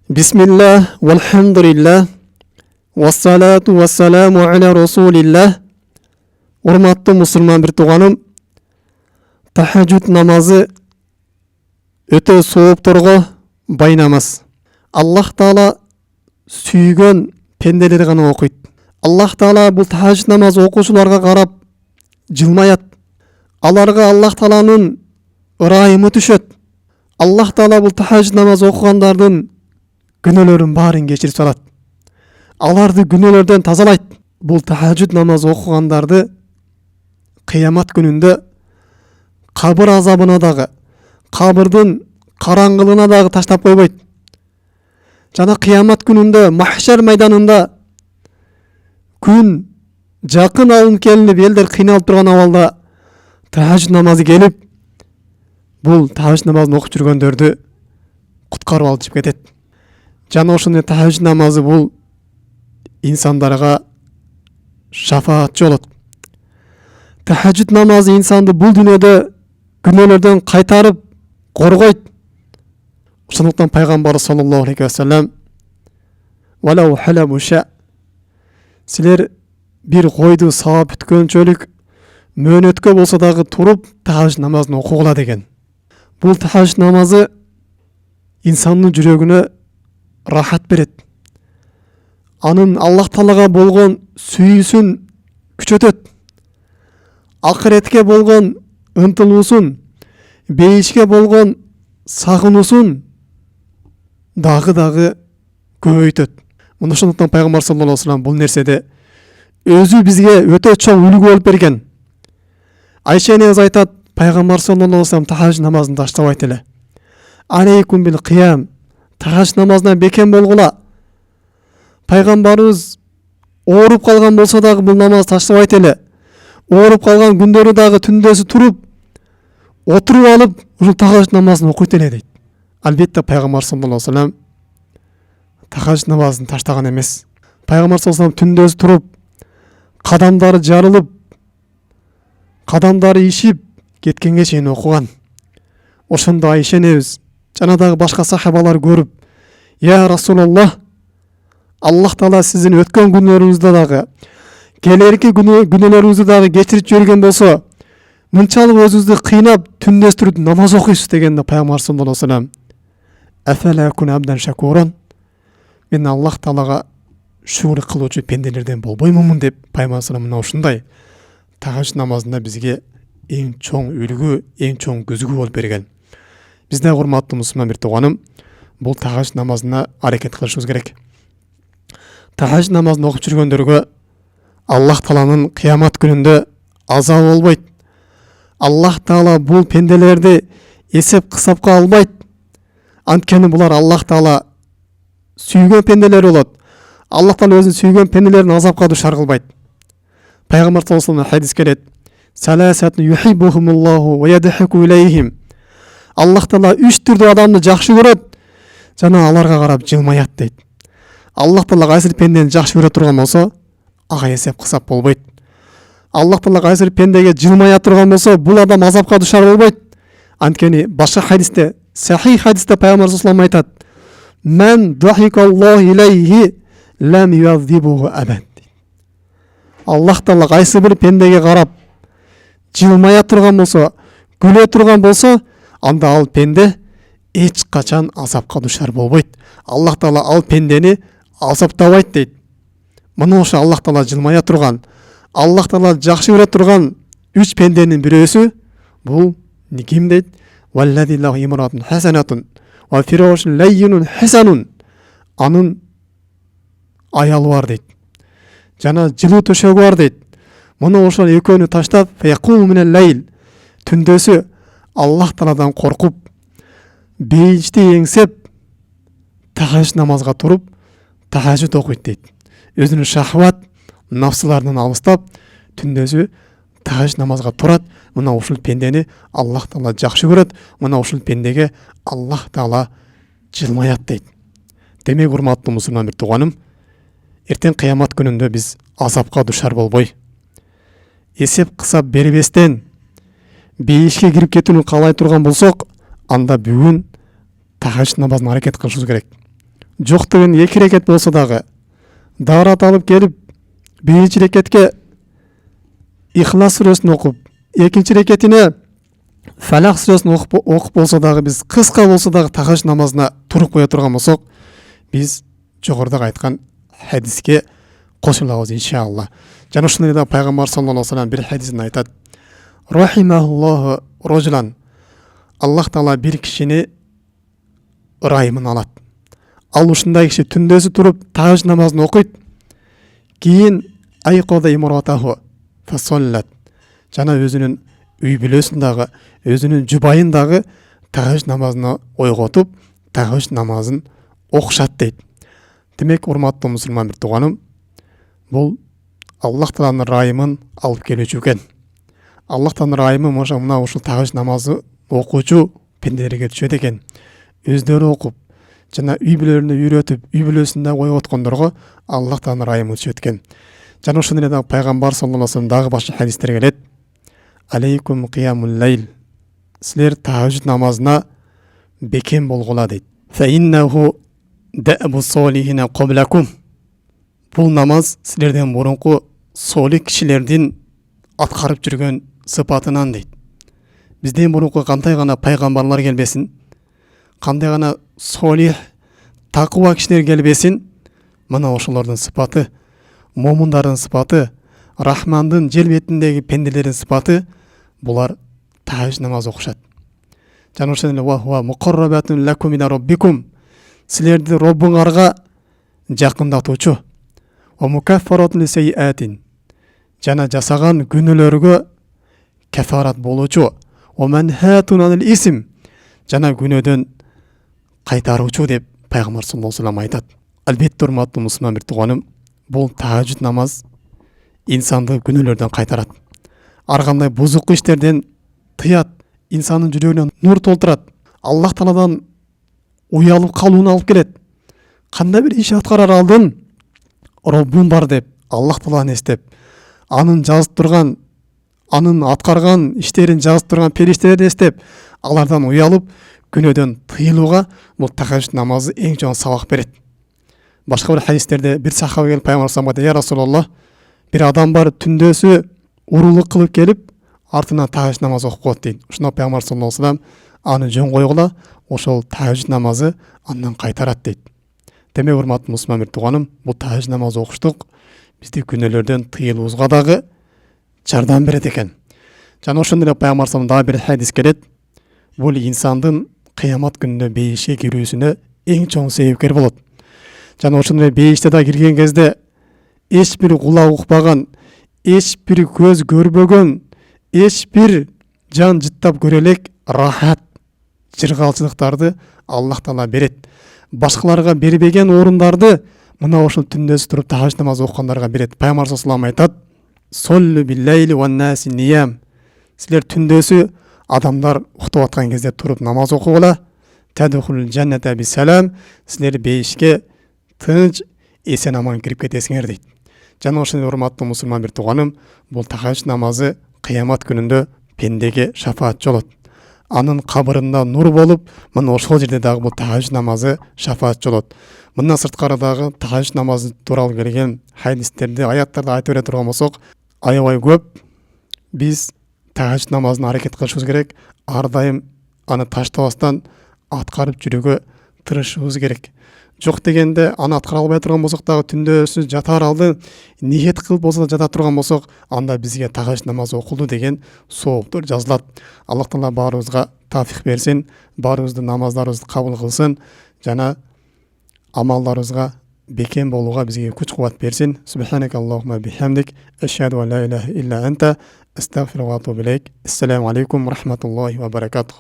Bismillah, walhamdulillah, wassalatu wassalamu ala rasulillah. Урматтуу мусулман бир тууганым, тахажжуд намазы өтө соопторго бай намаз. Аллах Таала сүйгөн пенделер гана окуйт. Аллах Таала бул тахажжуд намаз окуучуларга карап жылмаят. Аларга Аллах Тааланын ырайымы түшөт. Аллах Таала бул тахажжуд намаз окугандардын күнөөлөрүн баарын кечирип салат. Аларды күнөөлөрдөн тазалайт. Бул тахажжуд намаз окугандарды кыямат күнүндө кабыр азабына дагы, кабырдын караңгылыгына дагы таштап койбойт. Жана кыямат күнүндө махшар майданында күн жакын алынып келинип, элдер кыйналып турган абалда тахажжуд намазы келип, бул тахажжуд намазын окуп жүргөндөрдү куткарып алып чыгып кетет. Жана ошондой тахажжуд намазы бул инсандарга шафаатчы болот. Тахажжуд намазы инсанды бул дүйнөдө күнөөлөрдөн кайтарып коргойт. Ошондуктан пайгамбар саллаллаху алейхи ва саллям валау халабу ша, силер бир койду саап бүткөнчөлүк мөөнөткө болсо дагы туруп тахажжуд намазын окугула деген. Бул тахажжуд намазы инсандын жүрөгүнө рахат берет. Анын Аллах Таалага болгон сүйүүсүн күчөтөт. Акыретке болгон ынтылуусун, бейишке болгон сагынуусун дагы көбөйтөт. Мына ошондуктан пайгамбар саллаллаху алейхи ва саллям бул нерседе өзү бизге өтө чоң үлгү болуп берген. Айша энебиз айтат, пайгамбар саллаллаху алейхи ва саллям тахажжуд намазын таштабайт эле. Алейкум бил кыям, тахажжуд намазына бекем болгула. Пайгамбарыбыз ооруп калган болсо дагы бул намаз таштабайт эле. Ооруп калган күндөрү дагы түндөсү туруп, отуруп алып, ушул тахажжуд намазын окуйт эле дейт. Албетте пайгамбар саллаллаху алейхи ва саллям тахажжуд намазын таштаган эмес. Пайгамбар саллаллаху алейхи ва саллям түндөсү туруп, кадамдары жарылып, кадамдары ишип кеткенге чейин окуган. Ошондо Айша энебиз жана дагы башка сахабалар көрүп, "Я Расулаллах, Аллах Таала сиздин өткөн күнөөңүздө дагы, келерки күнөөлөрүңүздү дагы кечирип жиберген болсо, мынчалык өзүңүздү кыйнап түндөс туруп намаз окуйсуз" дегенде пайгамбар саллаллаху алейхи ва саллям "Афала кун абдан шакуран", мен Аллах Таалага шүгүр кылуучу пенделерден болбоймунбун деп пайгамбар саллаллаху алейхи ва саллям ушундай тахажжуд намазында бизге эң чоң үлгү, эң чоң көзгү болуп берген. Бизде урматтуу мусулман бир тууганым, бул тахажжуд намазына аракет кылышыбыз керек. Тахажжуд намазын окуп жүргөндөргө Аллах Тааланын кыямат күнүндө азабы болбойт. Аллах Таала бул пенделерди эсеп кысапка албайт. Анткени булар Аллах Таала сүйгөн пенделер болот. Аллах Таала өзүнүн сүйгөн пенделерин азапка душар кылбайт. Пайгамбар саллаллаху алейхи ва саллям хадис келет: "Саласатун юхиббухумуллаху ва ядхаку илейхим". Аллах Таала 3 түрдүү адамды жакшы көрөт, жана аларга карап жылмаят дейт. Аллах Таала кайсы пендени жакшы көрө турган болсо, ага эсеп кысап болбойт. Аллах Таала кайсы пендеге жылмая турган болсо, бул адам азапка душар болбойт. Анткени башка хадисте, сахих хадисте пайгамбар саллаллаху алейхи ва саллям айтат: "Мен дахикаллаху илейхи лам юазибуху абад". Аллах Таала кайсы бир пендеге карап жылмая турган болсо, күлө турган болсо, анда ал пенде эч качан азапка душар болбойт. Аллах Таала ал пендени азаптабайт дейт. Мына ошо Аллах Таала жылмая турган, Аллах Таала жакшы көрө турган 3 пенденин бирөөсү бул ким дейт? "Валлади лаху имратун хасанатун ва фирашун лайюнун хасанун". Анын аялы бар дейт. Жана жылуу төшөгү бар дейт. Мына ошол экөөнү таштап, фаяқуму минал лайл, түндөсү Аллах Тааладан коркуп, бейишти эңсеп, тахажжуд намазга туруп, тахажжуд окуйт дейт. Өзүнүн шахват, нафсыларынан алыстап, түндөсү тахажжуд намазга турат. Мына ушул пендени Аллах Таала жакшы көрөт. Мына ушул пендеге Аллах Таала жылмаят дейт. Демек, урматтуу мусулман бир тууганым, эртең кыямат күнүндө биз азапка душар болбой, эсеп кысап бербестен бейишке кирип кетүүнү каалай турган болсок, анда бүгүн тахажжуд намазына аракет кылышыбыз керек. жоқтығын 2 рекет болса дағы дағрат алып келіп, бірінші рекетке Ихлас сүресін оқып, екінші рекетіне Фалақ сүресін оқып болса дағы, біз қысқа болса дағы тахажжуд намазына тұрып қоя тұрған болсақ, біз жоғарыдағы айтқан хадиске қосыламыз иншалла. Жана ушундай да пайгамбар саллаллаху алейхи ва саллям бір хадисinde айтады: Рахимахуллаху ражулан. Аллах Таала бір кишини райымын алады. Ал ушундай киши түндөсү туруп тахажжуд намазын окуйт. Кийин айкода имратаху фасаллат. Жана өзүнүн үй бүлөсүндагы, өзүнүн жубайындагы тахажжуд намазына ойготуп, тахажжуд намазын окушат дейт. Демек, урматтуу мусулман бир тууганым, бул Аллах Тааланын райымын алып келүүчү экен. Аллах Тааланын райымы мына ушул тахажжуд намазы окуучу пенделерге түшөт экен. Өздөрү окуп, жана үй бүлөлөрүнө үйрөтүп, үй бүлөсүндө ойготкондорго Аллах Тааланын райымы түшөт экен. Жана ошондой эле пайгамбар саллаллаху алейхи ва саллям дагы башка хадистер келет. Алейкум қиямул лайл. Силер тахажжуд намазына бекем болгула дейт. Фа иннаху дабу солихина qablакум. Бул намаз силерден мурунку солих кишилердин аткарып жүргөн сыпатынан дейт. Бизден мурунку кандай гана пайгамбарлар келбесин, кандай гана солих, таква кишилер келбесин, мына ошолордун сыпаты, момундардын сыпаты, Рахмандын жер бетиндеги пенделердин сыпаты, булар тахажжуд намаз окушат. Жана ошондой эле ва хуа муқаррабатун лакум ила роббикум. Силерди Роббуңарга жакындатуучу. Ва мукаффаратун лисайатин. Жана жасаган күнөөлөргө кафарат болуучу. Ва манхатун анил исм. Жана күнөөдөн кайтаруучу деп пайгамбар саллаллаху алейхи ва саллям айтат. Албетте, урматтуу мусулман бир тууганым, бул тахажжуд намаз инсанды күнөөлөрдөн кайтарат. Ар кандай бузук иштерден тыят, инсандын жүрөгүнө нур толтурат. Аллах Тааладан уялып калууну алып келет. Кандай бир иш аткарар алдын Роббум бар деп, Аллах Тааланы эстеп, анын жазып турган, анын аткарган иштерин жазып турган периштелерди эстеп, алардан уялып күнөөдөн тыйылууга бул тахажжуд намазы эң чоң сабак берет. Башка бир хадистерде бир сахаба келип пайгамбар саллаллаху алейхи ва саллямга: "Я Расулаллах, bir адам бар түндөсү урулук кылып келип, артынан тахажжуд намаз окуп коет" дейт. Ошондо пайгамбар саллаллаху алейхи ва саллям: "Аны жөн койгула, ошол тахажжуд намазы андан кайтарат" дейт. Демек, урматтуу мусулман бир тууганым, бул тахажжуд намаз окуштук бизди күнөөлөрдөн тыйылуубузга дагы жардам берет экен. Жана ошондой эле пайгамбар саллаллаху алейхи ва саллям бир хадис келет. Бул инсандын кыямат күнүнө бейишке кирүүсүнө эң чоң себепкер болот. Жана ошондой эле бейиште да кирген кезде эч бир кулак укпаган, эч бир көз көрбөгөн, эч бир жан жыттап көрө элек рахат, жыргалчылыктарды Аллах Таала берет. Башкаларга бербеген орундарды мына ошол түндөсү туруп тахажжуд намаз окугандарга берет. Пайгамбар саллаллаху алейхи ва саллям айтат: "Соллу биллайли ван наси ниям." Силер түндөсү адамдар уктап аткан кезде туруп намаз окугула. Тадхулул джанната бисалам. Силер бейишке тынч, эсен аман кирип кетесиңер дейт. Жана ошондой урматтуу мусулман бир тууганым, бул тахажжуд намазы кыямат күнүндө пендеге шафаатчы болот. Анын кабырында нур болуп, мына ошол жерде дагы бул тахажжуд намазы шафаатчы болот. Мындан сырткары дагы тахажжуд намазы тууралуу келген хадистерди, аяттарды айтып бере турган болсок, аябай көп. Биз тахажжуд намазын аракет кылышыбыз керек. Ар дайым аны таштабастан аткарып жүрүүгө тырышыбыз керек. Жок дегенде аны аткара албай турган болсок дагы түндөсү жатаар алдын ниет кылып болсо да жата турган болсок, анда бизге тахажжуд намазы окулду деген сооптор жазылат. Аллах Таала баарыбызга тафик берсин, баарыбыздын намаздарыбызды кабыл кылсын, жана амалдарыбызга бекем болууга бизге күч кубат берсин. Субханак Аллахумма бихамдик, ашхаду ан ла илаха илля анта, астагфирука ва атубу илейк. Ассаламу алейкум ва рахматуллахи ва баракатух.